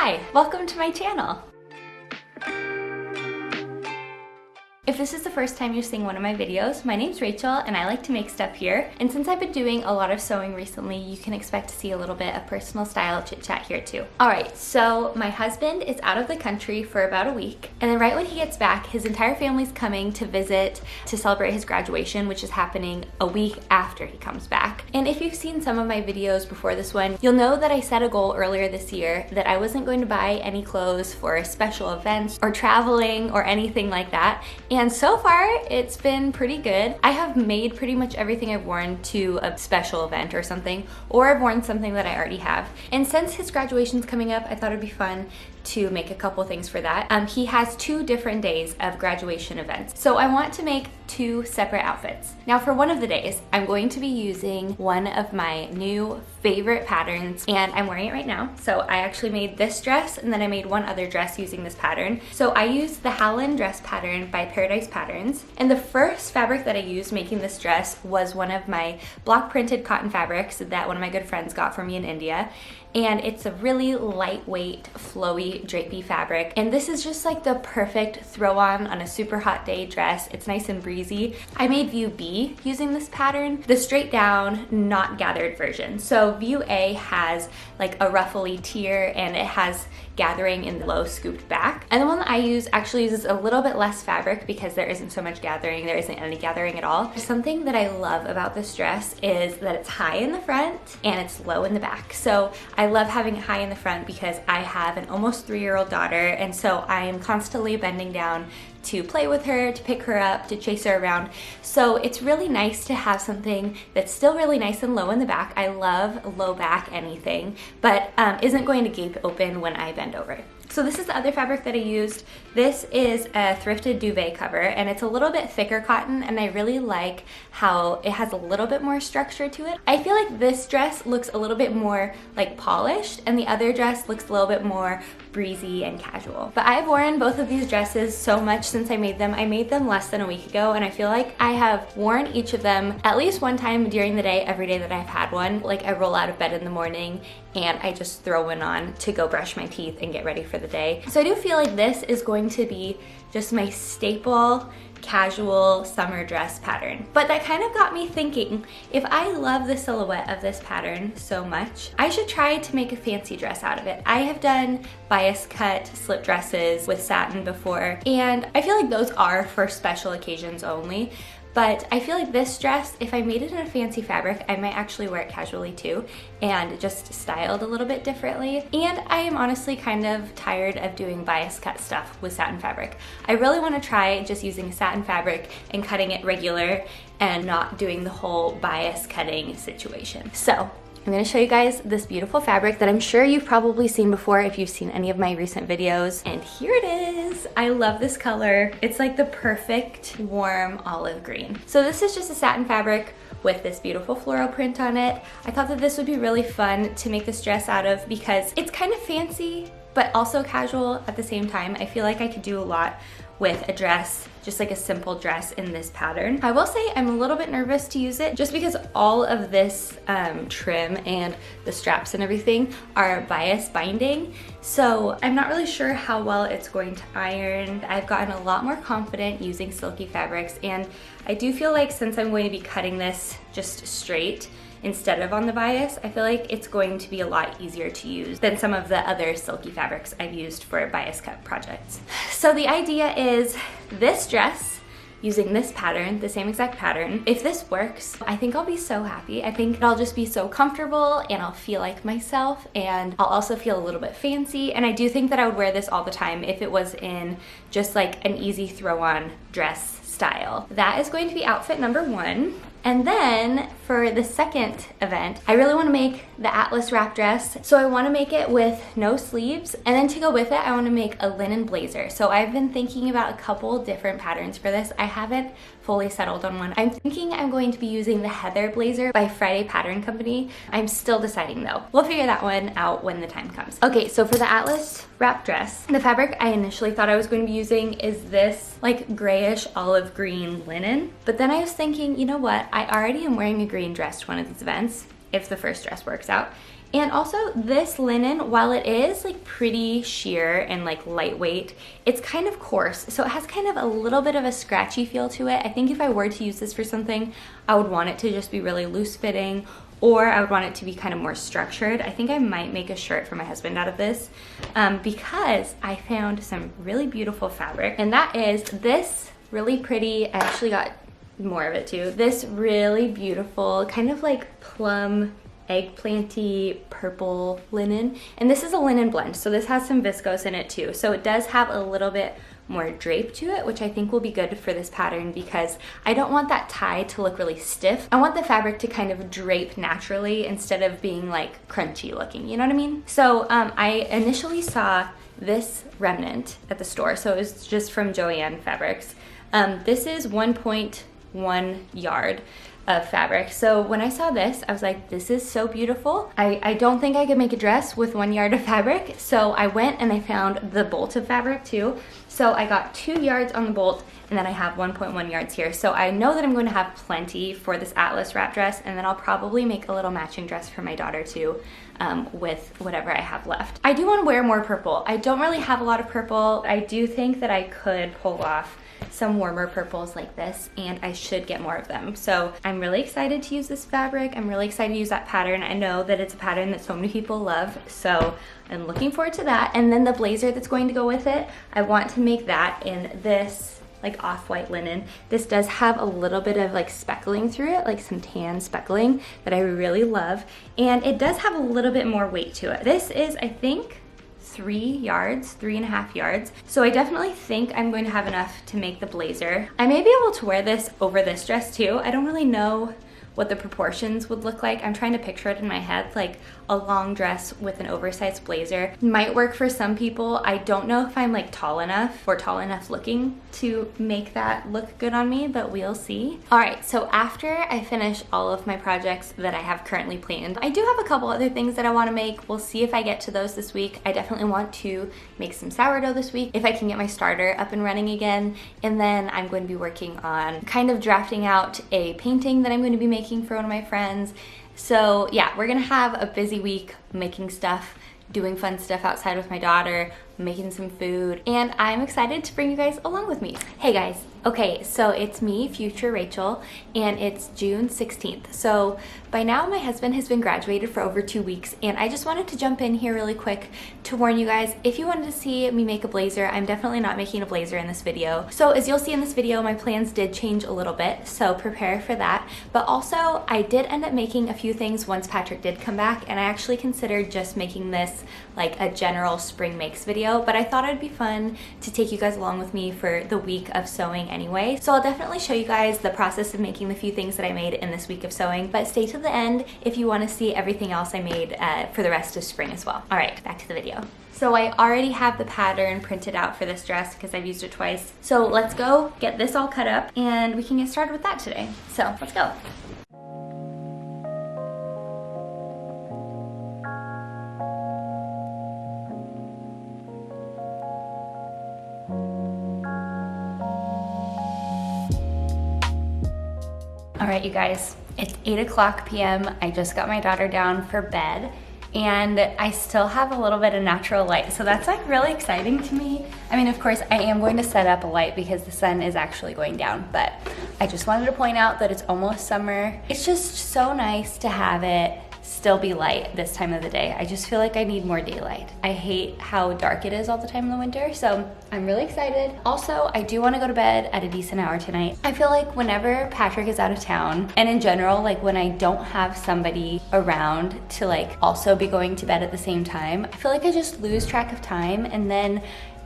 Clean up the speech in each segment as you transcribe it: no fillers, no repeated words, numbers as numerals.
Hi, welcome to my channel. If this is the first time you're seeing one of my videos, my name's Rachel and I like to make stuff here. And since I've been doing a lot of sewing recently, you can expect to see a little bit of personal style chit chat here too. Alright, so my husband is out of the country for about a week. And then right when he gets back, his entire family's coming to visit to celebrate his graduation, which is happening a week after he comes back. And if you've seen some of my videos before this one, you'll know that I set a goal earlier this year that I wasn't going to buy any clothes for special events or traveling or anything like that. And so far, it's been pretty good. I have made pretty much everything I've worn to a special event or something, or I've worn something that I already have. And since his graduation's coming up, I thought it'd be fun to make a couple things for that. He has 2 different days of graduation events. So I want to make 2 separate outfits. Now for one of the days, I'm going to be using one of my new favorite patterns and I'm wearing it right now. So I actually made this dress and then I made one other dress using this pattern. So I used the Hallon dress pattern by Paradise Patterns. And the first fabric that I used making this dress was one of my block printed cotton fabrics that one of my good friends got for me in India. And it's a really lightweight, flowy, drapey fabric. And this is just like the perfect throw on a super hot day dress. It's nice and breezy. I made view B using this pattern, the straight down, not gathered version. So view A has like a ruffly tier and it has gathering in the low scooped back. And the one that I use actually uses a little bit less fabric because there isn't so much gathering, there isn't any gathering at all. Something that I love about this dress is that it's high in the front and it's low in the back. So I love having it high in the front because I have an almost 3-year-old daughter and so I am constantly bending down to play with her, to pick her up, to chase her around. So it's really nice to have something that's still really nice and low in the back. I love low back anything, but isn't going to gape open when I bend over. So this is the other fabric that I used. This is a thrifted duvet cover and it's a little bit thicker cotton and I really like how it has a little bit more structure to it. I feel like this dress looks a little bit more like polished and the other dress looks a little bit more breezy and casual. But I've worn both of these dresses so much since I made them. I made them less than a week ago and I feel like I have worn each of them at least one time during the day, every day that I've had one. Like I roll out of bed in the morning and I just throw one on to go brush my teeth and get ready for the day. So I do feel like this is going to be just my staple casual summer dress pattern. But that kind of got me thinking, if I love the silhouette of this pattern so much, I should try to make a fancy dress out of it. I have done bias cut slip dresses with satin before, and I feel like those are for special occasions only. But I feel like this dress, if I made it in a fancy fabric, I might actually wear it casually too and just styled a little bit differently. And I am honestly kind of tired of doing bias cut stuff with satin fabric. I really want to try just using satin fabric and cutting it regular and not doing the whole bias cutting situation. So I'm going to show you guys this beautiful fabric that I'm sure you've probably seen before if you've seen any of my recent videos. And here it is. I love this color. It's like the perfect warm olive green. So this is just a satin fabric with this beautiful floral print on it. I thought that this would be really fun to make this dress out of because it's kind of fancy but also casual at the same time. I feel like I could do a lot with a dress, just like a simple dress in this pattern. I will say I'm a little bit nervous to use it just because all of this trim and the straps and everything are bias binding. So I'm not really sure how well it's going to iron. I've gotten a lot more confident using silky fabrics and I do feel like since I'm going to be cutting this just straight, instead of on the bias, I feel like it's going to be a lot easier to use than some of the other silky fabrics I've used for bias cut projects. So the idea is this dress using this pattern, the same exact pattern. If this works, I think I'll be so happy. I think I'll just be so comfortable and I'll feel like myself and I'll also feel a little bit fancy. And I do think that I would wear this all the time if it was in just like an easy throw on dress style. That is going to be outfit number 1. And then for the second event, I really want to make the Atlas wrap dress. So I want to make it with no sleeves. And then to go with it, I want to make a linen blazer. So I've been thinking about a couple different patterns for this. I haven't fully settled on one. I'm thinking I'm going to be using the Heather blazer by Friday Pattern Company. I'm still deciding though. We'll figure that one out when the time comes. Okay, so for the Atlas wrap dress, the fabric I initially thought I was going to be using is this like grayish olive green linen. But then I was thinking, you know what? I already am wearing a green dress to one of these events, if the first dress works out. And also this linen, while it is like pretty sheer and like lightweight, it's kind of coarse. So it has kind of a little bit of a scratchy feel to it. I think if I were to use this for something, I would want it to just be really loose fitting, or I would want it to be kind of more structured. I think I might make a shirt for my husband out of this because I found some really beautiful fabric, and that is this really pretty, I actually got more of it too, this really beautiful kind of like plum eggplanty purple linen. And this is a linen blend, so this has some viscose in it too. So it does have a little bit more drape to it, which I think will be good for this pattern because I don't want that tie to look really stiff. I want the fabric to kind of drape naturally instead of being like crunchy looking, you know what I mean? So I initially saw this remnant at the store, so it was just from Joann Fabrics. This is 1.1 yard of fabric. So when I saw this, I was like, this is so beautiful. I don't think I could make a dress with 1 yard of fabric. So I went and I found the bolt of fabric too. So I got 2 yards on the bolt, and then I have 1.1 yards here. So I know that I'm going to have plenty for this Atlas wrap dress, and then I'll probably make a little matching dress for my daughter too, with whatever I have left. I do want to wear more purple. I don't really have a lot of purple. I do think that I could pull off some warmer purples like this, and I should get more of them. So I'm really excited to use this fabric. I'm really excited to use that pattern. I know that it's a pattern that so many people love, so I'm looking forward to that. And then the blazer that's going to go with it, I want to make that in this like off-white linen. This does have a little bit of like speckling through it, like some tan speckling that I really love, and it does have a little bit more weight to it. This is, I think, 3 yards, 3.5 yards. So I definitely think I'm going to have enough to make the blazer. I may be able to wear this over this dress too. I don't really know what the proportions would look like. I'm trying to picture it in my head, like a long dress with an oversized blazer. Might work for some people. I don't know if I'm like tall enough or tall enough looking to make that look good on me, but we'll see. All right, so after I finish all of my projects that I have currently planned, I do have a couple other things that I want to make. We'll see if I get to those this week. I definitely want to make some sourdough this week, if I can get my starter up and running again. And then I'm going to be working on kind of drafting out a painting that I'm going to be making for one of my friends. So yeah, we're gonna have a busy week making stuff, doing fun stuff outside with my daughter, making some food, and I'm excited to bring you guys along with me. Hey guys, okay, so it's me, future Rachel, and it's June 16th. So by now my husband has been graduated for over 2 weeks, and I just wanted to jump in here really quick to warn you guys, if you wanted to see me make a blazer, I'm definitely not making a blazer in this video. So as you'll see in this video, my plans did change a little bit, so prepare for that. But also, I did end up making a few things once Patrick did come back, and I actually considered just making this like a general spring makes video, but I thought it'd be fun to take you guys along with me for the week of sewing anyway. So I'll definitely show you guys the process of making the few things that I made in this week of sewing, but stay to the end if you want to see everything else I made for the rest of spring as well. All right, back to the video. So I already have the pattern printed out for this dress because I've used it twice. So let's go get this all cut up and we can get started with that today. So let's go. All right, you guys, it's 8:00 p.m. I just got my daughter down for bed, and I still have a little bit of natural light, so that's like really exciting to me. I mean, of course, I am going to set up a light because the sun is actually going down, but I just wanted to point out that it's almost summer. It's just so nice to have it still be light this time of the day. I just feel like I need more daylight. I hate how dark it is all the time in the winter, so I'm really excited. Also, I do want to go to bed at a decent hour tonight. I feel like whenever Patrick is out of town, and in general, like when I don't have somebody around to like also be going to bed at the same time, I feel like I just lose track of time, and then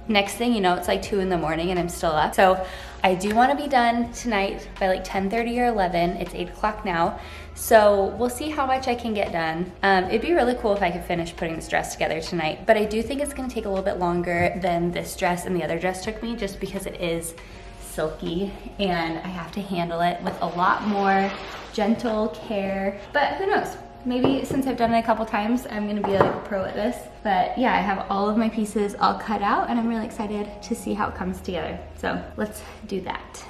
next thing you know, it's like 2 in the morning and I'm still up. So I do want to be done tonight by like 10:30 or 11. It's 8:00 now. So we'll see how much I can get done. It'd be really cool if I could finish putting this dress together tonight, but I do think it's gonna take a little bit longer than this dress and the other dress took me, just because it is silky and I have to handle it with a lot more gentle care. But who knows? Maybe since I've done it a couple times, I'm gonna be like a pro at this. But yeah, I have all of my pieces all cut out and I'm really excited to see how it comes together. So let's do that.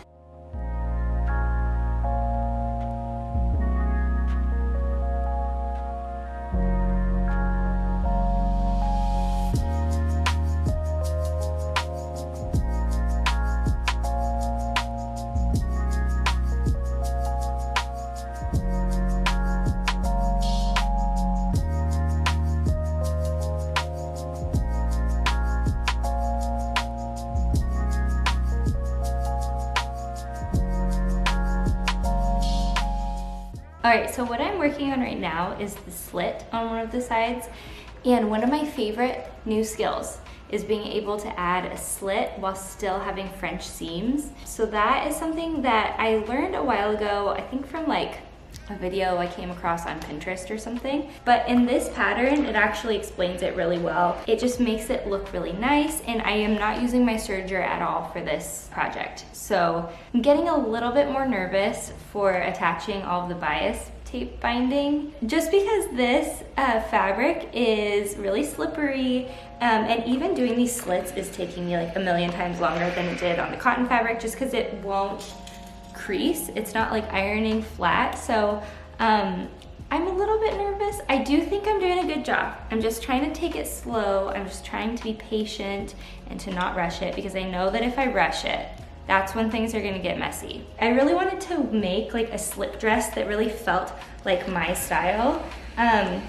All right, so what I'm working on right now is the slit on one of the sides. And one of my favorite new skills is being able to add a slit while still having French seams. So that is something that I learned a while ago, I think from like a video I came across on Pinterest or something. But in this pattern, it actually explains it really well. It just makes it look really nice, and I am not using my serger at all for this project. So I'm getting a little bit more nervous for attaching all of the bias tape binding, just because this fabric is really slippery, and even doing these slits is taking me like a million times longer than it did on the cotton fabric, just because it won't crease. It's not like ironing flat. So I'm a little bit nervous. I do think I'm doing a good job. I'm just trying to take it slow. I'm just trying to be patient and to not rush it, because I know that if I rush it, that's when things are gonna get messy. I really wanted to make like a slip dress that really felt like my style.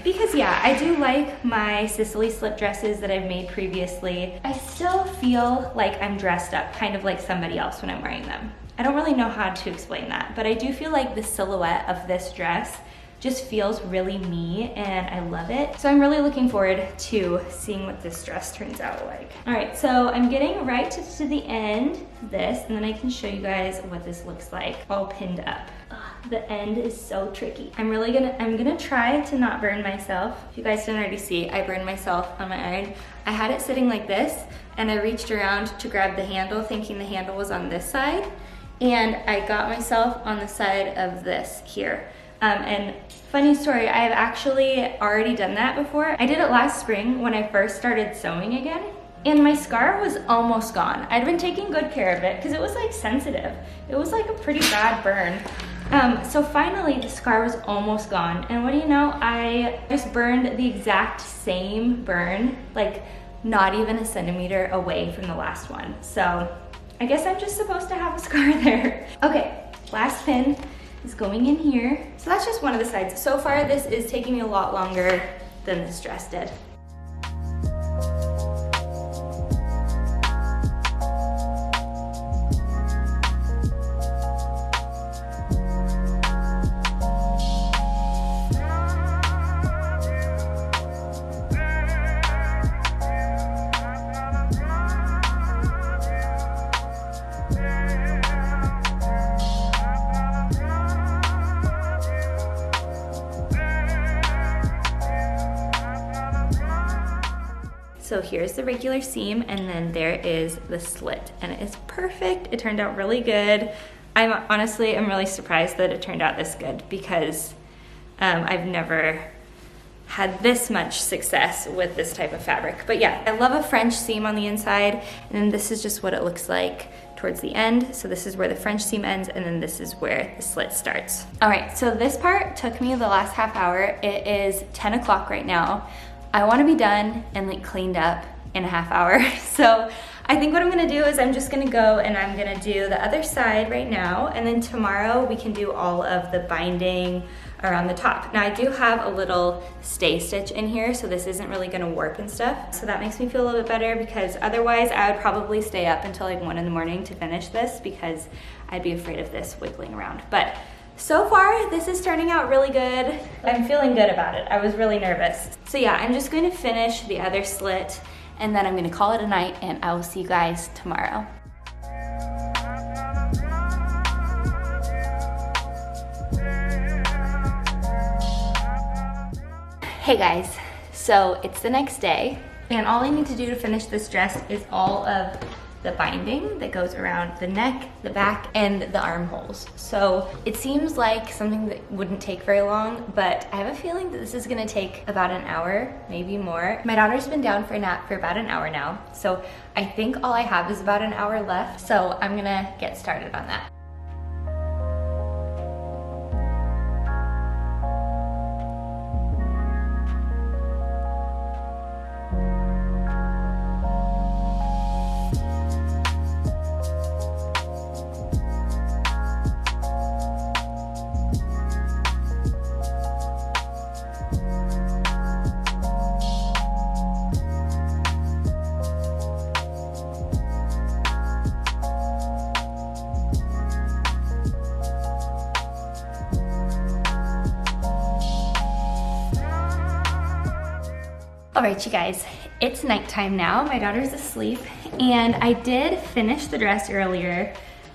Because yeah, I do like my Sicily slip dresses that I've made previously. I still feel like I'm dressed up kind of like somebody else when I'm wearing them. I don't really know how to explain that, but I do feel like the silhouette of this dress just feels really me, and I love it. So I'm really looking forward to seeing what this dress turns out like. All right, so I'm getting right to the end of this, and then I can show you guys what this looks like all pinned up. Ugh, the end is so tricky. I'm gonna try to not burn myself. If you guys didn't already see, I burned myself on my iron. I had it sitting like this, and I reached around to grab the handle thinking the handle was on this side, and I got myself on the side of this here. And funny story, I have actually already done that before. I did it last spring when I first started sewing again, and my scar was almost gone. I'd been taking good care of it because it was like sensitive. It was like a pretty bad burn. So finally the scar was almost gone, and what do you know, I just burned the exact same burn, like not even a centimeter away from the last one. So I guess I'm just supposed to have a scar there. Okay, last pin is going in here. So that's just one of the sides. So far, this is taking me a lot longer than this dress did. So here's the regular seam, and then there is the slit, and it is perfect. It turned out really good. I'm really surprised that it turned out this good, because I've never had this much success with this type of fabric. But yeah, I love a French seam on the inside, and then this is just what it looks like towards the end. So this is where the French seam ends, and then this is where the slit starts. All right, so this part took me the last half hour. It is 10 o'clock right now. I want to be done and like cleaned up in a half hour. So I think what I'm gonna do is I'm just gonna go and I'm gonna do the other side right now, and then tomorrow we can do all of the binding around the top. Now I do have a little stay stitch in here, so this isn't really gonna warp and stuff. So that makes me feel a little bit better, because otherwise I would probably stay up until like 1 in the morning to finish this, because I'd be afraid of this wiggling around. But so far, this is turning out really good. I'm feeling good about it. I was really nervous. So yeah, I'm just going to finish the other slit, and then I'm going to call it a night, and I will see you guys tomorrow. Hey guys, so it's the next day, and all I need to do to finish this dress is all of the binding that goes around the neck, the back, and the armholes. So it seems like something that wouldn't take very long, but I have a feeling that this is gonna take about an hour, maybe more. My daughter's been down for a nap for about an hour now, so I think all I have is about an hour left, so I'm gonna get started on that. All right, you guys, it's nighttime now. My daughter's asleep, and I did finish the dress earlier.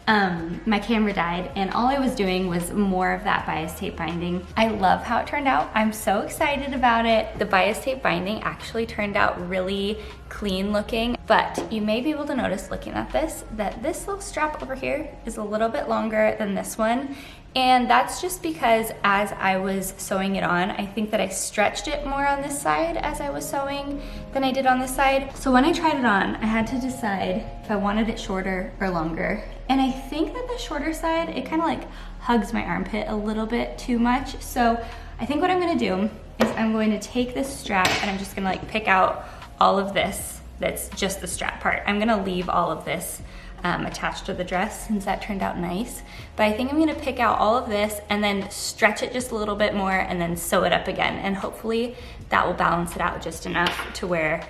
My camera died, and all I was doing was more of that bias tape binding. I love how it turned out. I'm so excited about it. The bias tape binding actually turned out really clean looking, but you may be able to notice looking at this that this little strap over here is a little bit longer than this one. And that's just because as I was sewing it on, I think that I stretched it more on this side as I was sewing than I did on this side. So when I tried it on, I had to decide if I wanted it shorter or longer. And I think that the shorter side, it kind of like hugs my armpit a little bit too much. So I think what I'm gonna do is I'm going to take this strap and I'm just gonna like pick out all of this that's just the strap part. I'm gonna leave all of this attached to the dress since that turned out nice. But I think I'm gonna pick out all of this and then stretch it just a little bit more and then sew it up again. And hopefully that will balance it out just enough to where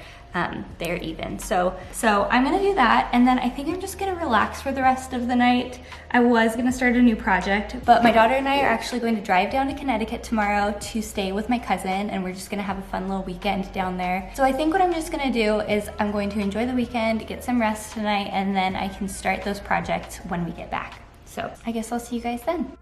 they're even. So I'm gonna do that, and then I think I'm just gonna relax for the rest of the night. I was gonna start a new project, but my daughter and I are actually going to drive down to Connecticut tomorrow to stay with my cousin, and we're just gonna have a fun little weekend down there. So I think what I'm just gonna do is I'm going to enjoy the weekend, get some rest tonight, and then I can start those projects when we get back. So I guess I'll see you guys then.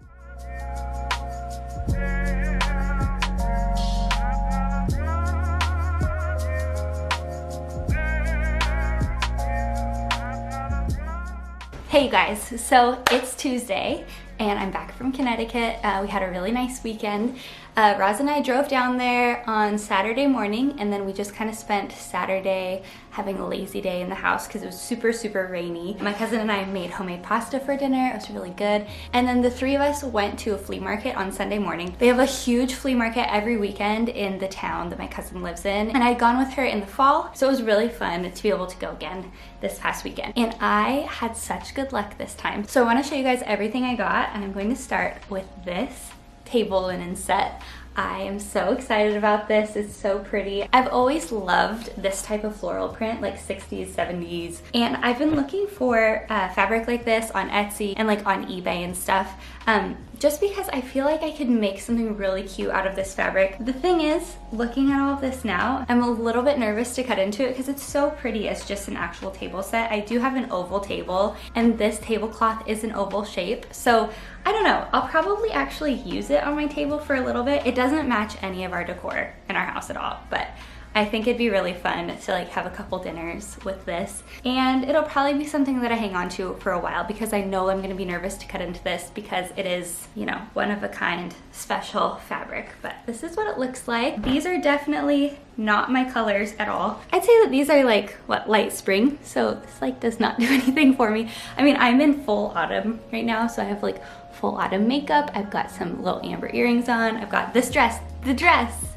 Hey guys, so it's Tuesday and I'm back from Connecticut. We had a really nice weekend. Roz and I drove down there on Saturday morning, and then we just kind of spent Saturday having a lazy day in the house because it was super, super rainy. My cousin and I made homemade pasta for dinner. It was really good. And then the three of us went to a flea market on Sunday morning. They have a huge flea market every weekend in the town that my cousin lives in. And I'd gone with her in the fall, so it was really fun to be able to go again this past weekend. And I had such good luck this time. So I want to show you guys everything I got, and I'm going to start with this table linen set. I am so excited about this. It's so pretty. I've always loved this type of floral print, like 60s, 70s. And I've been looking for fabric like this on Etsy and like on eBay and stuff. Just because I feel like I could make something really cute out of this fabric. The thing is, looking at all of this now, I'm a little bit nervous to cut into it because it's so pretty as just an actual table set. I do have an oval table, and this tablecloth is an oval shape. So I don't know, I'll probably actually use it on my table for a little bit. It doesn't match any of our decor in our house at all, but I think it'd be really fun to like have a couple dinners with this. And it'll probably be something that I hang on to for a while because I know I'm gonna be nervous to cut into this because it is, you know, one of a kind special fabric. But this is what it looks like. These are definitely not my colors at all. I'd say that these are like, what, light spring. So this like does not do anything for me. I mean, I'm in full autumn right now, so I have like full autumn makeup. I've got some little amber earrings on. I've got this dress,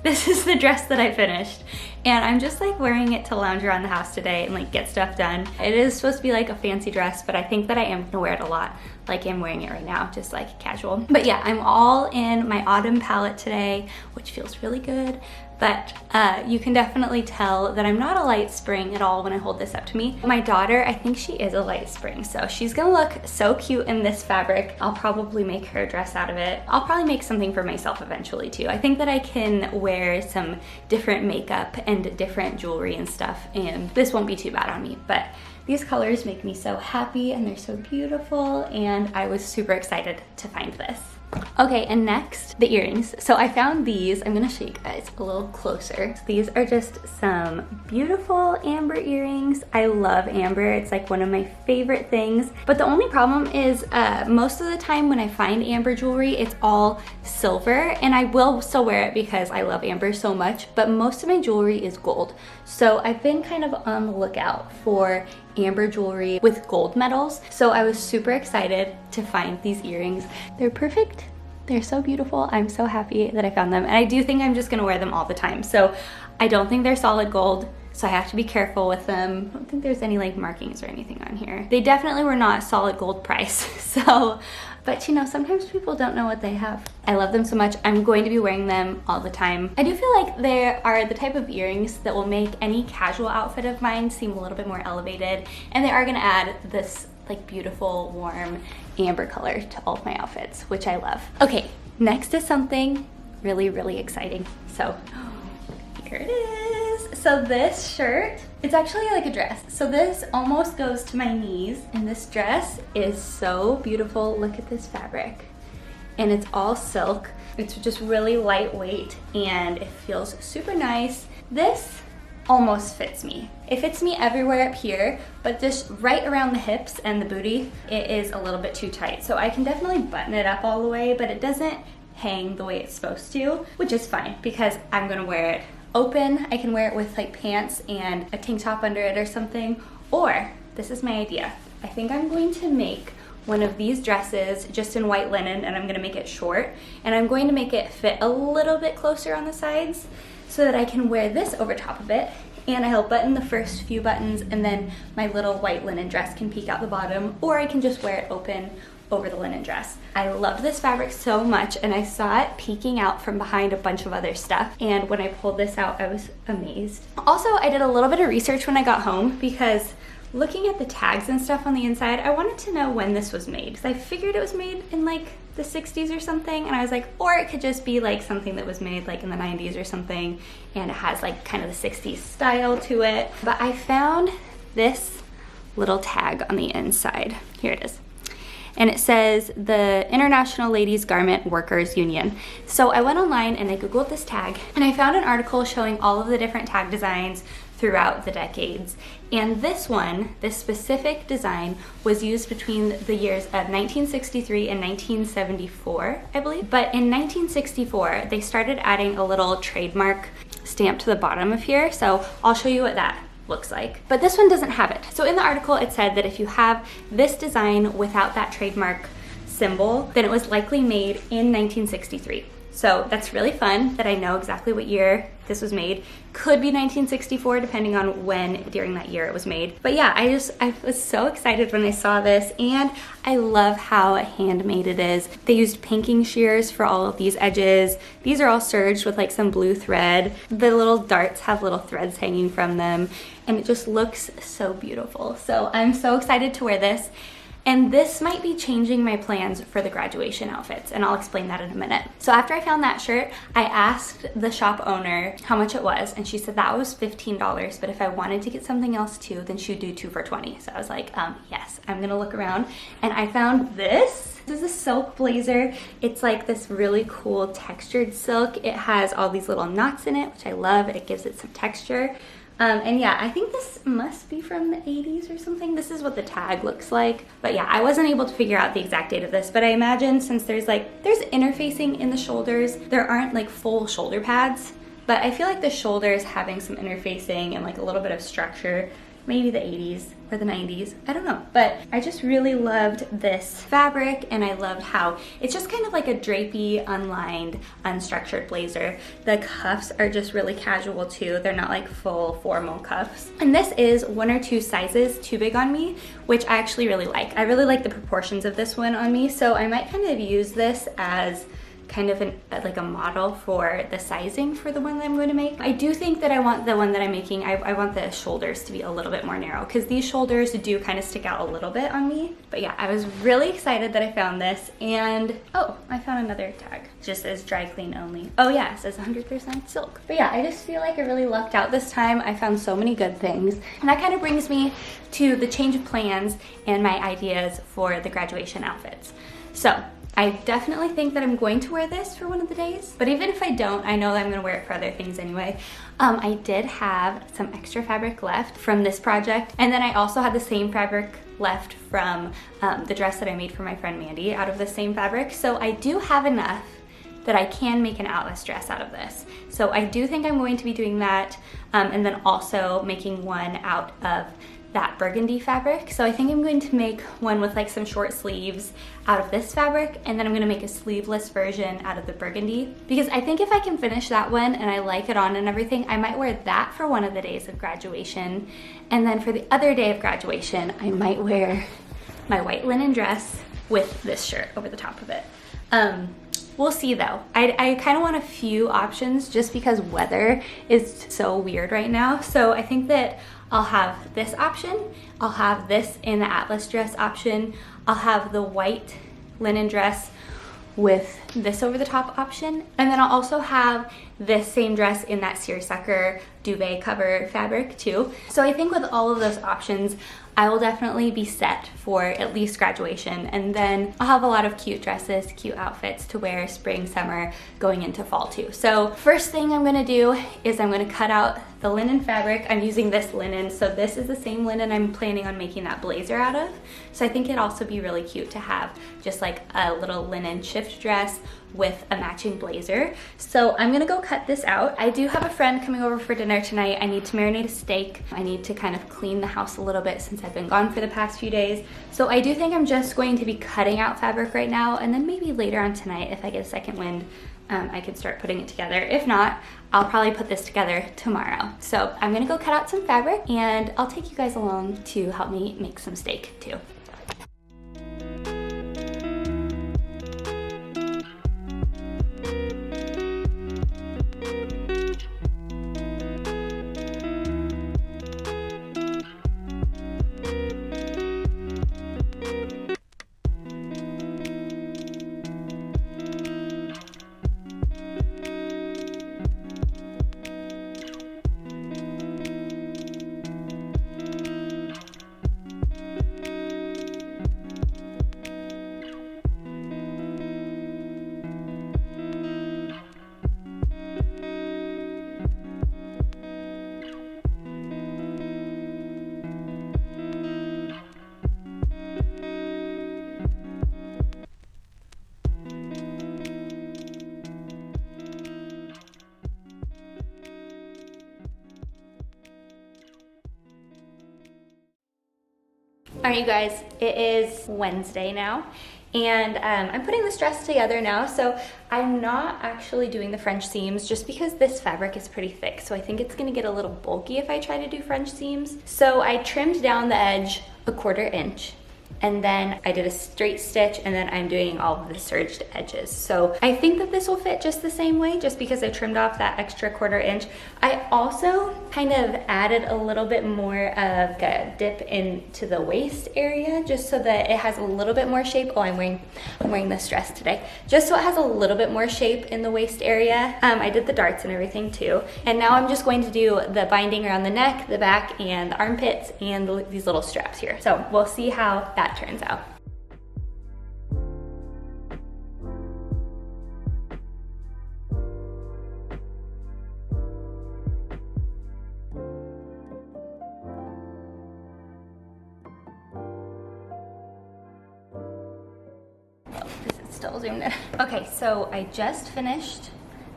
This is the dress that I finished. And I'm just like wearing it to lounge around the house today and like get stuff done. It is supposed to be like a fancy dress, but I think that I am gonna wear it a lot like I'm wearing it right now, just like casual. But yeah, I'm all in my autumn palette today, which feels really good. But you can definitely tell that I'm not a light spring at all when I hold this up to me. My daughter, I think she is a light spring, so she's gonna look so cute in this fabric. I'll probably make her a dress out of it. I'll probably make something for myself eventually too. I think that I can wear some different makeup and different jewelry and stuff, and this won't be too bad on me. But these colors make me so happy and they're so beautiful, and I was super excited to find this. Okay, and next, the earrings. So I found these. I'm gonna show you guys a little closer. So these are just some beautiful amber earrings. I love amber. It's like one of my favorite things. But the only problem is most of the time when I find amber jewelry, it's all silver, and I will still wear it because I love amber so much, but most of my jewelry is gold. So I've been kind of on the lookout for amber jewelry with gold medals. So I was super excited to find these earrings. They're perfect. They're so beautiful. I'm so happy that I found them. And I do think I'm just gonna wear them all the time. So I don't think they're solid gold, so I have to be careful with them. I don't think there's any like markings or anything on here. They definitely were not solid gold price. So, but you know, sometimes people don't know what they have. I love them so much. I'm going to be wearing them all the time. I do feel like they are the type of earrings that will make any casual outfit of mine seem a little bit more elevated. And they are gonna add this like beautiful, warm amber color to all of my outfits, which I love. Okay, next is something really, really exciting. So here it is. So this shirt, it's actually like a dress. So this almost goes to my knees, and this dress is so beautiful. Look at this fabric. And it's all silk. It's just really lightweight and it feels super nice. This almost fits me. It fits me everywhere up here, but just right around the hips and the booty, it is a little bit too tight. So I can definitely button it up all the way, but it doesn't hang the way it's supposed to, which is fine because I'm gonna wear it open. I can wear it with like pants and a tank top under it or something. Or, this is my idea. I think I'm going to make one of these dresses just in white linen, and I'm gonna make it short, and I'm going to make it fit a little bit closer on the sides so that I can wear this over top of it, and I'll button the first few buttons, and then my little white linen dress can peek out the bottom, or I can just wear it open over the linen dress. I loved this fabric so much, and I saw it peeking out from behind a bunch of other stuff, and when I pulled this out, I was amazed. Also, I did a little bit of research when I got home because looking at the tags and stuff on the inside, I wanted to know when this was made, because I figured it was made in like the 60s or something, and I was like, or it could just be like something that was made like in the 90s or something, and it has like kind of the 60s style to it. But I found this little tag on the inside. Here it is. And it says the International Ladies Garment Workers Union. So I went online and I Googled this tag, and I found an article showing all of the different tag designs throughout the decades. And this one, this specific design, was used between the years of 1963 and 1974, I believe. But in 1964, they started adding a little trademark stamp to the bottom of here. So I'll show you what that looks like. But this one doesn't have it. So in the article, it said that if you have this design without that trademark symbol, then it was likely made in 1963. So that's really fun that I know exactly what year this was made. Could be 1964 depending on when during that year it was made. But yeah, I was so excited when I saw this, and I love how handmade it is. They used pinking shears for all of these edges. These are all serged with like some blue thread. The little darts have little threads hanging from them, and it just looks so beautiful. So I'm so excited to wear this. And this might be changing my plans for the graduation outfits, and I'll explain that in a minute. So after I found that shirt, I asked the shop owner how much it was, and she said that was $15, but if I wanted to get something else too, then she'd do 2 for $20. So I was like, yes, I'm gonna look around. And I found this. This is a silk blazer. It's like this really cool textured silk. It has all these little knots in it, which I love. It gives it some texture. And yeah, I think this must be from the 80s or something. This is what the tag looks like. But yeah, I wasn't able to figure out the exact date of this, but I imagine since there's interfacing in the shoulders, there aren't like full shoulder pads, but I feel like the shoulders having some interfacing and like a little bit of structure, maybe the 80s or the 90s, I don't know. But I just really loved this fabric, and I loved how it's just kind of like a drapey, unlined, unstructured blazer. The cuffs are just really casual too. They're not like full formal cuffs. And this is 1 or 2 sizes too big on me, which I actually really like. I really like the proportions of this one on me, so I might kind of use this as kind of like a model for the sizing for the one that I'm going to make. I do think that I want the one that I'm making, I want the shoulders to be a little bit more narrow, because these shoulders do kind of stick out a little bit on me. But yeah, I was really excited that I found this. And oh, I found another tag. It just says dry clean only. Oh yeah, it says 100% silk. But yeah, I just feel like I really lucked out this time. I found so many good things. And that kind of brings me to the change of plans and my ideas for the graduation outfits. So I definitely think that I'm going to wear this for one of the days, but even if I don't, I know that I'm gonna wear it for other things anyway. I did have some extra fabric left from this project, and then I also had the same fabric left from the dress that I made for my friend Mandy out of the same fabric. So I do have enough that I can make an Atlas dress out of this. So I do think I'm going to be doing that, and then also making one out of that burgundy fabric. So I think I'm going to make one with like some short sleeves out of this fabric, and then I'm gonna make a sleeveless version out of the burgundy, because I think if I can finish that one and I like it on and everything, I might wear that for one of the days of graduation, and then for the other day of graduation, I might wear my white linen dress with this shirt over the top of it. We'll see though. I kind of want a few options just because weather is so weird right now. So I think that I'll have this option, I'll have this in the Atlas dress option, I'll have the white linen dress with this over the top option, and then I'll also have this same dress in that seersucker duvet cover fabric too. So I think with all of those options, I will definitely be set for at least graduation, and then I'll have a lot of cute dresses, cute outfits to wear spring, summer, going into fall too. So first thing I'm gonna do is I'm gonna cut out the linen fabric. I'm using this linen, so this is the same linen I'm planning on making that blazer out of. So I think it'd also be really cute to have just like a little linen shift dress with a matching blazer. So I'm gonna go cut this out. I do have a friend coming over for dinner tonight. I need to marinate a steak. I need to kind of clean the house a little bit since I've been gone for the past few days. So I do think I'm just going to be cutting out fabric right now, and then maybe later on tonight, if I get a second wind, I can start putting it together. If not, I'll probably put this together tomorrow. So I'm gonna go cut out some fabric, and I'll take you guys along to help me make some steak too. All right, you guys, it is Wednesday now, and I'm putting this dress together now. So I'm not actually doing the French seams just because this fabric is pretty thick. So I think it's gonna get a little bulky if I try to do French seams. So I trimmed down the edge 1/4 inch. And then I did a straight stitch, and then I'm doing all of the serged edges. So I think that this will fit just the same way, just because I trimmed off that extra 1/4 inch. I also kind of added a little bit more of a dip into the waist area, just so that it has a little bit more shape. Oh, I'm wearing this dress today. Just so it has a little bit more shape in the waist area. I did the darts and everything too. And now I'm just going to do the binding around the neck, the back, and the armpits, and these little straps here. So we'll see how that turns out. This is still zoomed in. Okay, so I just finished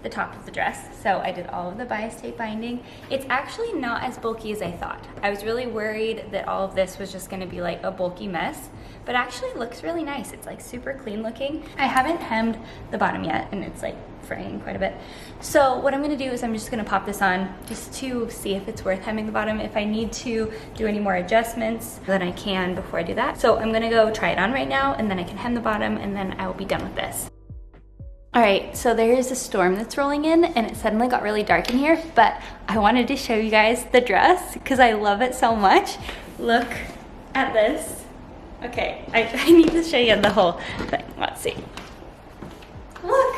the top of the dress. So I did all of the bias tape binding. It's actually not as bulky as I thought. I was really worried that all of this was just gonna be like a bulky mess, but actually it looks really nice. It's like super clean looking. I haven't hemmed the bottom yet, and it's like fraying quite a bit. So what I'm gonna do is I'm just gonna pop this on just to see if it's worth hemming the bottom. If I need to do any more adjustments, then I can before I do that. So I'm gonna go try it on right now, and then I can hem the bottom, and then I will be done with this. All right, so there is a storm that's rolling in, and it suddenly got really dark in here, but I wanted to show you guys the dress because I love it so much. Look at this. Okay, I need to show you the whole thing. Let's see. Look,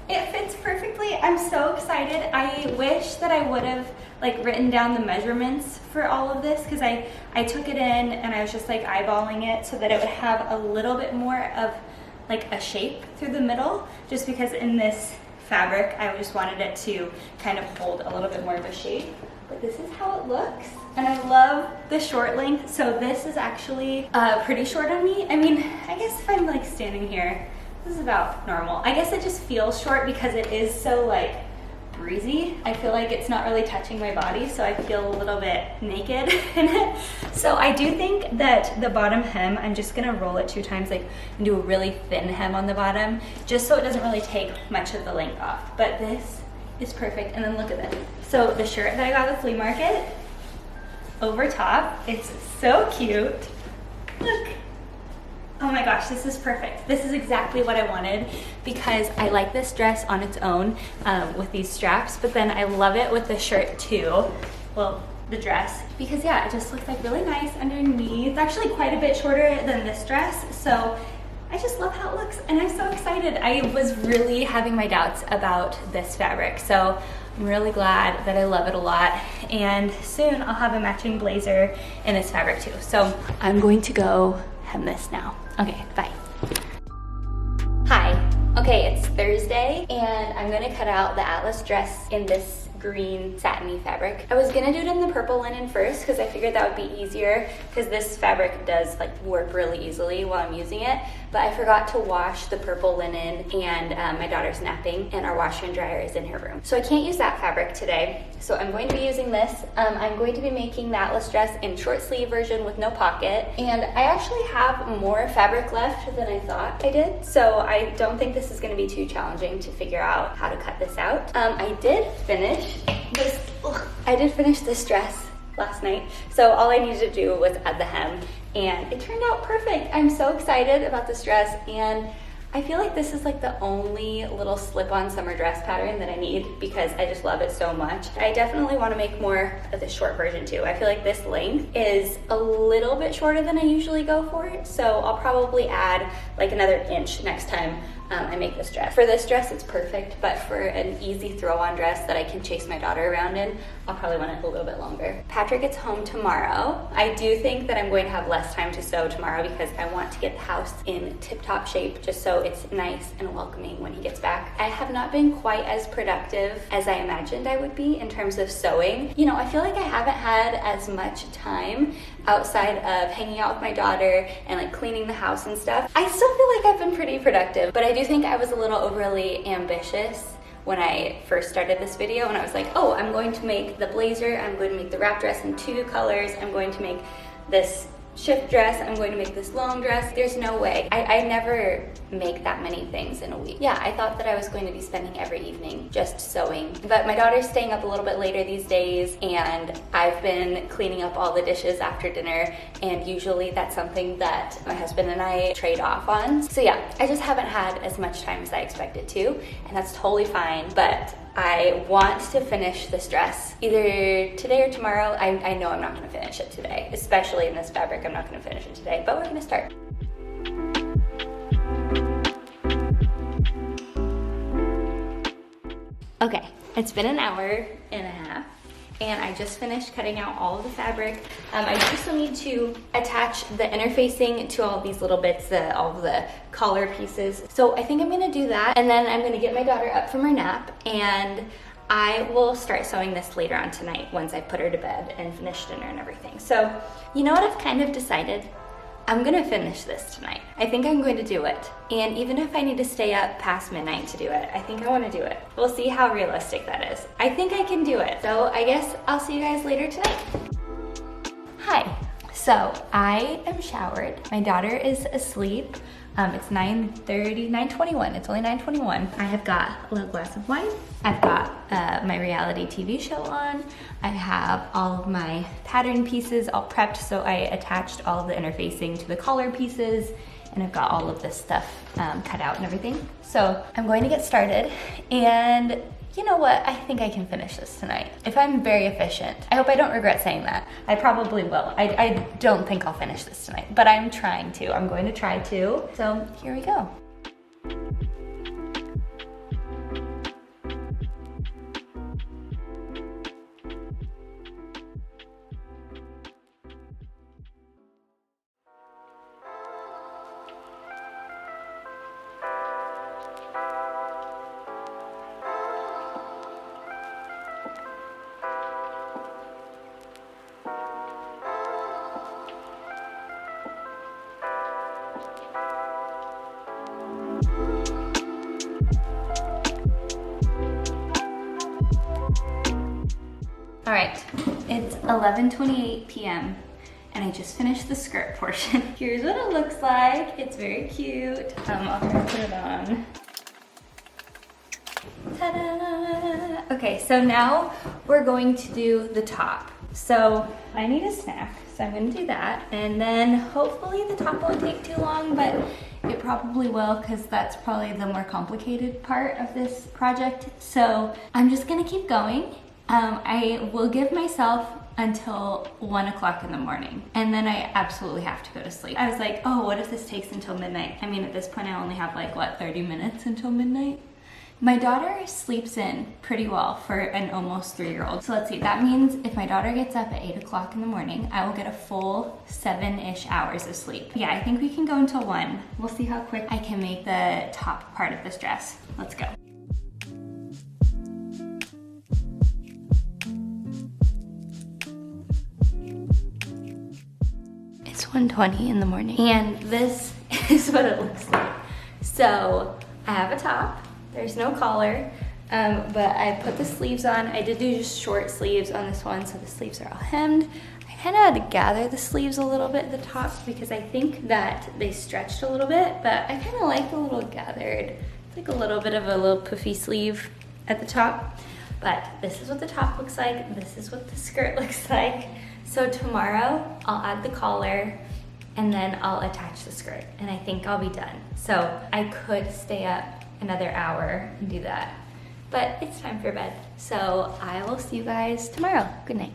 it fits perfectly. I'm so excited. I wish that I would have like written down the measurements for all of this, because I took it in and I was just like eyeballing it so that it would have a little bit more of like a shape through the middle, just because in this fabric I just wanted it to kind of hold a little bit more of a shape. But this is how it looks, and I love the short length. So this is actually pretty short on me. I mean, I guess if I'm like standing here, this is about normal. I guess it just feels short because it is so like breezy. I feel like it's not really touching my body, so I feel a little bit naked in it. So I do think that the bottom hem, I'm just gonna roll it 2 times, like, and do a really thin hem on the bottom, just so it doesn't really take much of the length off. But this is perfect. And then look at this. So the shirt that I got at the flea market, over top, it's so cute. Look. Oh my gosh, this is perfect. This is exactly what I wanted, because I like this dress on its own with these straps, but then I love it with the shirt too. Well, the dress, because yeah, it just looks like really nice underneath. It's actually quite a bit shorter than this dress, so I just love how it looks, and I'm so excited. I was really having my doubts about this fabric, so I'm really glad that I love it a lot, and soon I'll have a matching blazer in this fabric too. So I'm going to go hem this now. Okay, bye. Hi. Okay, it's Thursday, and I'm gonna cut out the Atlas dress in this green satiny fabric. I was gonna do it in the purple linen first because I figured that would be easier, because this fabric does like warp really easily while I'm using it, but I forgot to wash the purple linen, and my daughter's napping and our washer and dryer is in her room. So I can't use that fabric today. So I'm going to be using this. I'm going to be making the Atlas dress in short sleeve version with no pocket, and I actually have more fabric left than I thought I did, so I don't think this is gonna be too challenging to figure out how to cut this out. I did finish this dress last night, so all I needed to do was add the hem, and it turned out perfect. I'm so excited about this dress, and I feel like this is like the only little slip-on summer dress pattern that I need because I just love it so much. I definitely want to make more of the short version too. I feel like this length is a little bit shorter than I usually go for it, so I'll probably add like another inch next time I make this dress. For this dress, it's perfect, but for an easy throw-on dress that I can chase my daughter around in, I'll probably want it a little bit longer. Patrick gets home tomorrow. I do think that I'm going to have less time to sew tomorrow because I want to get the house in tip-top shape just so it's nice and welcoming when he gets back. I have not been quite as productive as I imagined I would be in terms of sewing. You know, I feel like I haven't had as much time outside of hanging out with my daughter and like cleaning the house and stuff. I still feel like I've been pretty productive, but I do think I was a little overly ambitious when I first started this video, and I was like, oh, I'm going to make the blazer, I'm going to make the wrap dress in 2 colors, I'm going to make this shift dress, I'm going to make this long dress. There's no way. I never make that many things in a week. Yeah, I thought that I was going to be spending every evening just sewing, but my daughter's staying up a little bit later these days, and I've been cleaning up all the dishes after dinner, and usually that's something that my husband and I trade off on. So yeah, I just haven't had as much time as I expected to, and that's totally fine, but I want to finish this dress either today or tomorrow. I know I'm not going to finish it today, especially in this fabric. I'm not going to finish it today, but we're going to start. Okay, it's been an hour and a half, and I just finished cutting out all of the fabric. I also need to attach the interfacing to all of these little bits, all of the collar pieces. So I think I'm gonna do that, and then I'm gonna get my daughter up from her nap, and I will start sewing this later on tonight once I put her to bed and finish dinner and everything. So you know what I've kind of decided? I'm gonna finish this tonight. I think I'm going to do it. And even if I need to stay up past midnight to do it, I think I wanna do it. We'll see how realistic that is. I think I can do it. So I guess I'll see you guys later tonight. Hi, so I am showered. My daughter is asleep. It's 9:21, it's only 9:21. I have got a little glass of wine. I've got my reality TV show on. I have all of my pattern pieces all prepped, so I attached all of the interfacing to the collar pieces, and I've got all of this stuff cut out and everything. So I'm going to get started, and you know what? I think I can finish this tonight. If I'm very efficient. I hope I don't regret saying that. I probably will. I don't think I'll finish this tonight, but I'm trying to. I'm going to try to. So here we go. All right, it's 11:28 p.m. and I just finished the skirt portion. Here's what it looks like. It's very cute. I'll try to put it on. Ta-da! Okay, so now we're going to do the top. So I need a snack, so I'm gonna do that. And then hopefully the top won't take too long, but it probably will because that's probably the more complicated part of this project. So I'm just gonna keep going. I will give myself until 1 o'clock in the morning, and then I absolutely have to go to sleep. I was like, oh, what if this takes until midnight? I mean, at this point I only have like, what, 30 minutes until midnight? My daughter sleeps in pretty well for an almost 3-year-old. So let's see, that means if my daughter gets up at 8 o'clock in the morning, I will get a full 7-ish hours of sleep. Yeah, I think we can go until 1. We'll see how quick I can make the top part of this dress. Let's go. It's 1:20 in the morning, and this is what it looks like. So I have a top. There's no collar, but I put the sleeves on. I did do just short sleeves on this one, so the sleeves are all hemmed. I kind of had to gather the sleeves a little bit at the top because I think that they stretched a little bit, but I kind of like the little gathered. It's like a little bit of a little puffy sleeve at the top. But this is what the top looks like. This is what the skirt looks like. So tomorrow I'll add the collar and then I'll attach the skirt, and I think I'll be done. So I could stay up another hour and do that, but it's time for bed. So I will see you guys tomorrow. Good night.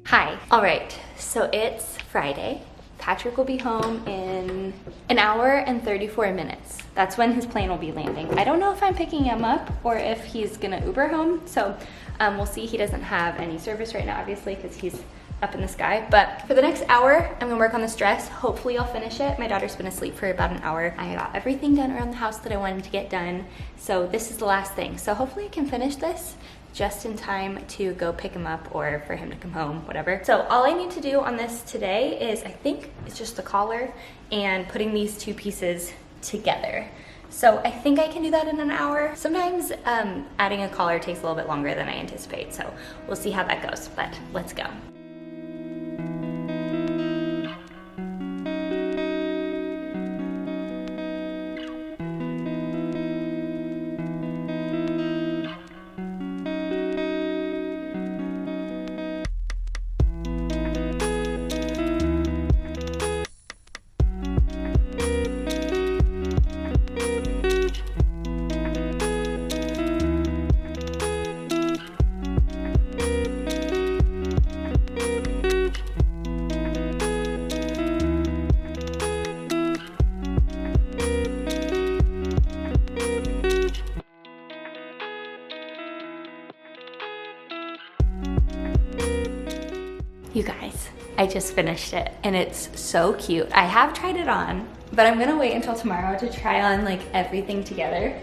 Hi. All right, so it's Friday. Patrick will be home in an hour and 34 minutes. That's when his plane will be landing. I don't know if I'm picking him up or if he's gonna Uber home, so we'll see. He doesn't have any service right now, obviously, because he's up in the sky. But for the next hour, I'm gonna work on this dress. Hopefully I'll finish it. My daughter's been asleep for about an hour. I got everything done around the house that I wanted to get done. So this is the last thing. So hopefully I can finish this just in time to go pick him up or for him to come home, whatever. So all I need to do on this today is, I think it's just the collar and putting these two pieces together. So I think I can do that in an hour. Sometimes adding a collar takes a little bit longer than I anticipate. So we'll see how that goes, but let's go. You guys, I just finished it and it's so cute. I have tried it on, but I'm gonna wait until tomorrow to try on like everything together.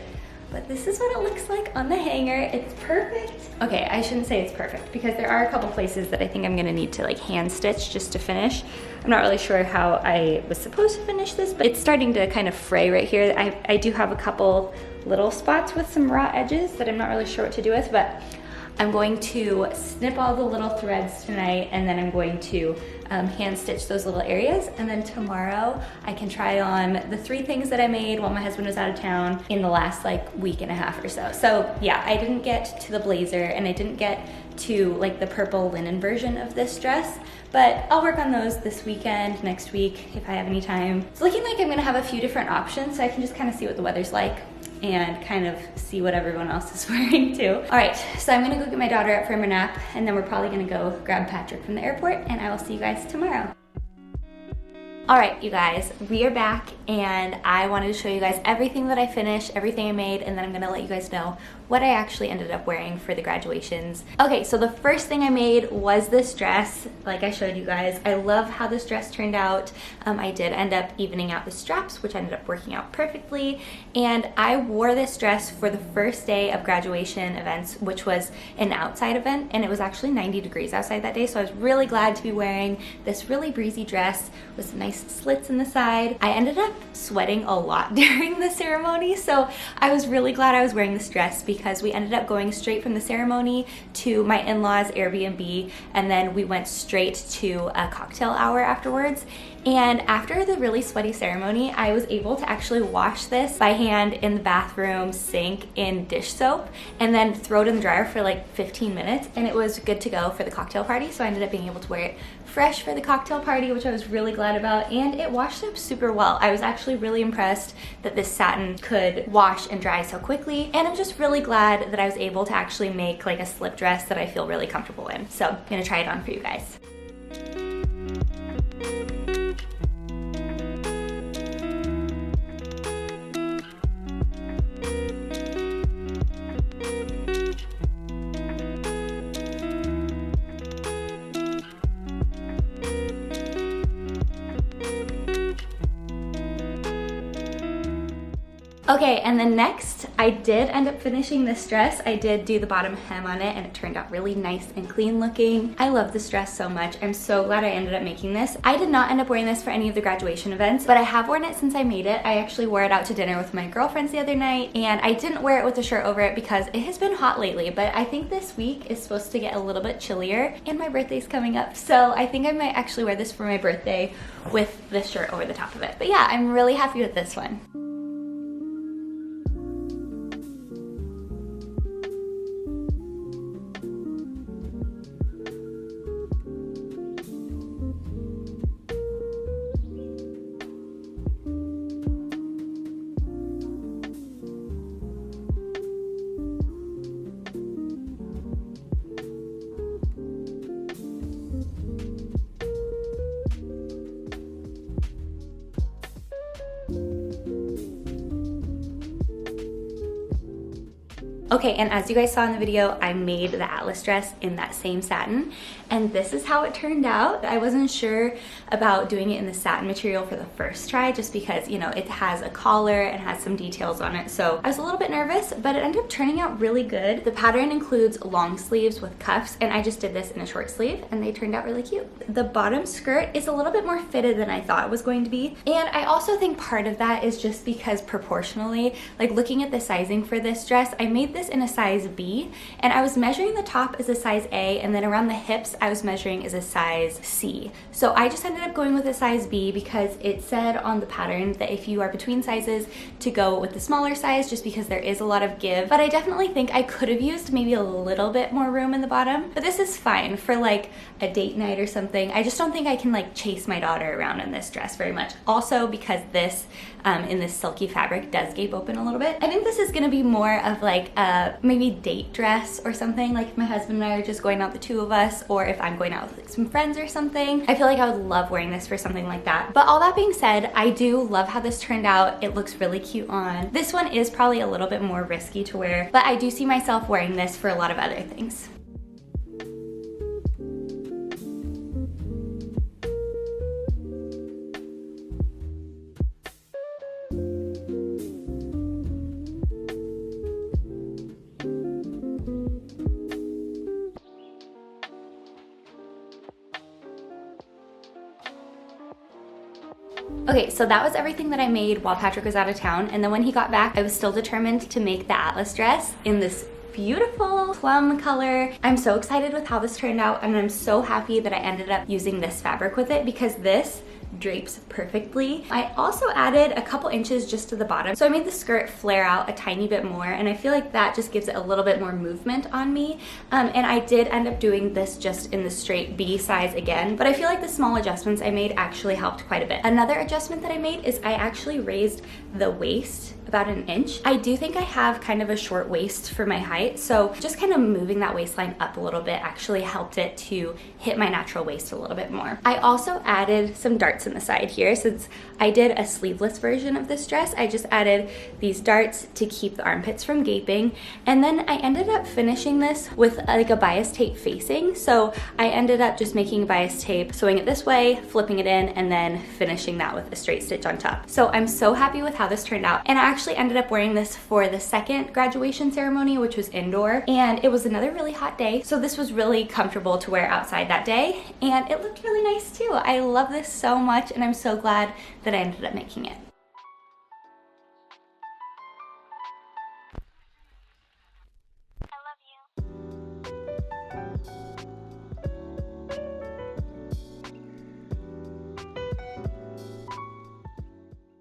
But this is what it looks like on the hanger. It's perfect. Okay, I shouldn't say it's perfect because there are a couple places that I think I'm gonna need to like hand stitch just to finish. I'm not really sure how I was supposed to finish this, but it's starting to kind of fray right here. I do have a couple little spots with some raw edges that I'm not really sure what to do with, but I'm going to snip all the little threads tonight, and then I'm going to hand stitch those little areas, and then tomorrow I can try on the 3 things that I made while my husband was out of town in the last like week and a half or so. So yeah, I didn't get to the blazer and I didn't get to like the purple linen version of this dress, but I'll work on those this weekend, next week, if I have any time. It's looking like I'm gonna have a few different options, so I can just kind of see what the weather's like and kind of see what everyone else is wearing too. All right, so I'm gonna go get my daughter up from her nap, and then we're probably gonna go grab Patrick from the airport, and I will see you guys tomorrow. All right, you guys, we are back, and I wanted to show you guys everything that I finished, everything I made, and then I'm gonna let you guys know what I actually ended up wearing for the graduations. Okay, so the first thing I made was this dress, like I showed you guys. I love how this dress turned out. I did end up evening out the straps, which ended up working out perfectly, and I wore this dress for the first day of graduation events, which was an outside event, and it was actually 90 degrees outside that day, so I was really glad to be wearing this really breezy dress with some nice slits in the side. I ended up sweating a lot during the ceremony, so I was really glad I was wearing this dress because we ended up going straight from the ceremony to my in-laws' Airbnb, and then we went straight to a cocktail hour afterwards. And after the really sweaty ceremony, I was able to actually wash this by hand in the bathroom sink in dish soap and then throw it in the dryer for like 15 minutes, and it was good to go for the cocktail party. So I ended up being able to wear it fresh for the cocktail party, which I was really glad about, and it washed up super well. I was actually really impressed that this satin could wash and dry so quickly, and I'm just really glad that I was able to actually make like a slip dress that I feel really comfortable in. So I'm gonna try it on for you guys. Okay, and then next, I did end up finishing this dress. I did do the bottom hem on it and it turned out really nice and clean looking. I love this dress so much. I'm so glad I ended up making this. I did not end up wearing this for any of the graduation events, but I have worn it since I made it. I actually wore it out to dinner with my girlfriends the other night, and I didn't wear it with a shirt over it because it has been hot lately, but I think this week is supposed to get a little bit chillier and my birthday's coming up, so I think I might actually wear this for my birthday with this shirt over the top of it. But yeah, I'm really happy with this one. Okay, and as you guys saw in the video, I made the Atlas dress in that same satin, and this is how it turned out. I wasn't sure about doing it in the satin material for the first try, just because, you know, it has a collar and has some details on it, so I was a little bit nervous, but it ended up turning out really good. The pattern includes long sleeves with cuffs, and I just did this in a short sleeve, and they turned out really cute. The bottom skirt is a little bit more fitted than I thought it was going to be, and I also think part of that is just because proportionally, like looking at the sizing for this dress, I made this in a size B, and I was measuring the top as a size A, and then around the hips I was measuring as a size C. So I just ended up going with a size B because it said on the pattern that if you are between sizes to go with the smaller size, just because there is a lot of give. But I definitely think I could have used maybe a little bit more room in the bottom, but this is fine for like a date night or something. I just don't think I can like chase my daughter around in this dress very much. Also because this in this silky fabric does gape open a little bit. I think this is gonna be more of like a maybe date dress or something, like if my husband and I are just going out, the two of us, or if I'm going out with like some friends or something. I feel like I would love wearing this for something like that. But all that being said, I do love how this turned out. It looks really cute on. This one is probably a little bit more risky to wear, but I do see myself wearing this for a lot of other things. Okay, so that was everything that I made while Patrick was out of town, and then when he got back, I was still determined to make the Atlas dress in this beautiful plum color. I'm so excited with how this turned out, and I'm so happy that I ended up using this fabric with it because this drapes perfectly. I also added a couple inches just to the bottom, so I made the skirt flare out a tiny bit more, and I feel like that just gives it a little bit more movement on me. And I did end up doing this just in the straight B size again, but I feel like the small adjustments I made actually helped quite a bit. Another adjustment that I made is I actually raised the waist about an inch. I do think I have kind of a short waist for my height, so just kind of moving that waistline up a little bit actually helped it to hit my natural waist a little bit more. I also added some darts in the side here. Since I did a sleeveless version of this dress, I just added these darts to keep the armpits from gaping, and then I ended up finishing this with like a bias tape facing. So I ended up just making bias tape, sewing it this way, flipping it in, and then finishing that with a straight stitch on top. So I'm so happy with how this turned out, and I actually ended up wearing this for the second graduation ceremony, which was indoor, and it was another really hot day, so this was really comfortable to wear outside that day, and it looked really nice too. I love this so much, and I'm so glad that I ended up making it.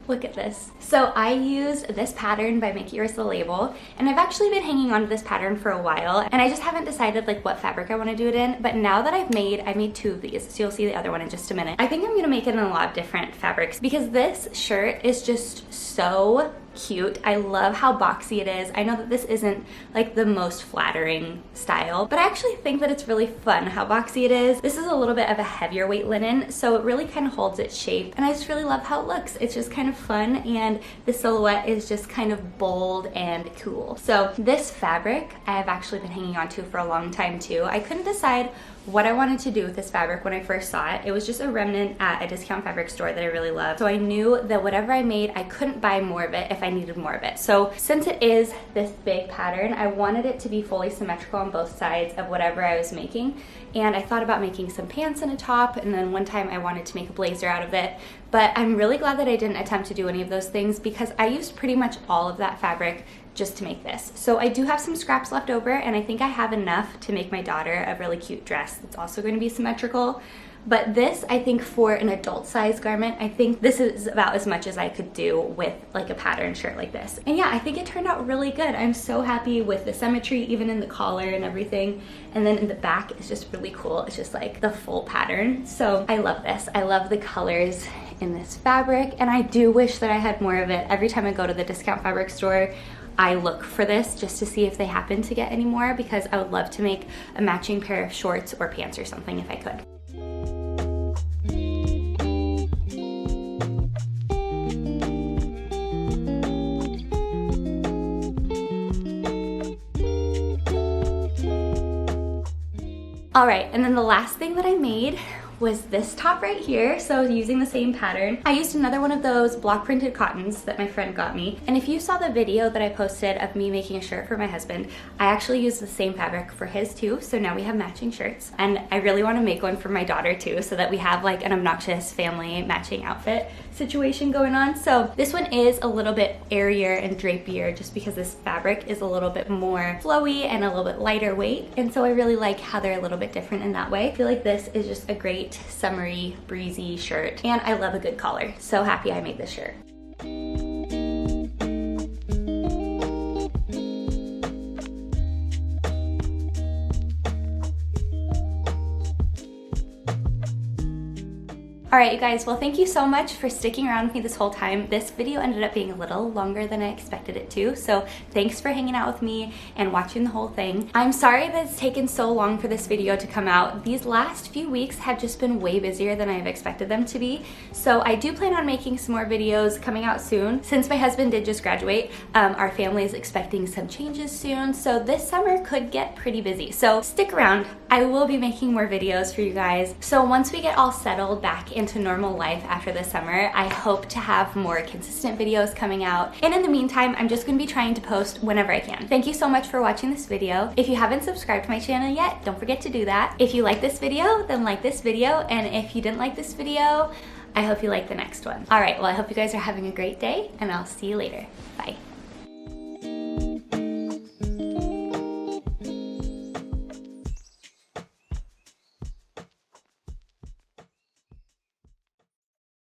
Look at this. So I used this pattern by Make Yours the Label, and I've actually been hanging on to this pattern for a while, and I just haven't decided like what fabric I want to do it in, but now that I made two of these, so you'll see the other one in just a minute. I think I'm gonna make it in a lot of different fabrics because this shirt is just so cute. I love how boxy it is. I know that this isn't like the most flattering style, but I actually think that it's really fun how boxy it is. This is a little bit of a heavier weight linen, so it really kind of holds its shape, and I just really love how it looks. It's just kind of fun, and the silhouette is just kind of bold and cool. So this fabric I have actually been hanging on to for a long time too. I couldn't decide what I wanted to do with this fabric when I first saw it. It was just a remnant at a discount fabric store that I really loved. So I knew that whatever I made, I couldn't buy more of it if I needed more of it. So since it is this big pattern, I wanted it to be fully symmetrical on both sides of whatever I was making. And I thought about making some pants and a top, and then one time I wanted to make a blazer out of it. But I'm really glad that I didn't attempt to do any of those things because I used pretty much all of that fabric just to make this. So I do have some scraps left over, and I think I have enough to make my daughter a really cute dress that's also going to be symmetrical. But this, I think for an adult size garment, I think this is about as much as I could do with like a pattern shirt like this. And yeah, I think it turned out really good. I'm so happy with the symmetry, even in the collar and everything. And then in the back, it's just really cool. It's just like the full pattern. So I love this. I love the colors in this fabric, and I do wish that I had more of it. Every time I go to the discount fabric store, I look for this just to see if they happen to get any more, because I would love to make a matching pair of shorts or pants or something if I could. All right, and then the last thing that I made was this top right here. So using the same pattern, I used another one of those block printed cottons that my friend got me. And if you saw the video that I posted of me making a shirt for my husband, I actually used the same fabric for his too. So now we have matching shirts, and I really want to make one for my daughter too, so that we have like an obnoxious family matching outfit situation going on. So this one is a little bit airier and drapier just because this fabric is a little bit more flowy and a little bit lighter weight. And so I really like how they're a little bit different in that way. I feel like this is just a great summery, breezy shirt, and I love a good collar. So happy I made this shirt. All right, you guys, well, thank you so much for sticking around with me this whole time. This video ended up being a little longer than I expected it to, so thanks for hanging out with me and watching the whole thing. I'm sorry that it's taken so long for this video to come out. These last few weeks have just been way busier than I've expected them to be, so I do plan on making some more videos coming out soon. Since my husband did just graduate, our family is expecting some changes soon, so this summer could get pretty busy. So stick around. I will be making more videos for you guys. So once we get all settled back into normal life after the summer, I hope to have more consistent videos coming out. And in the meantime, I'm just gonna be trying to post whenever I can. Thank you so much for watching this video. If you haven't subscribed to my channel yet, don't forget to do that. If you like this video, then like this video. And if you didn't like this video, I hope you like the next one. All right, well, I hope you guys are having a great day, and I'll see you later. Bye.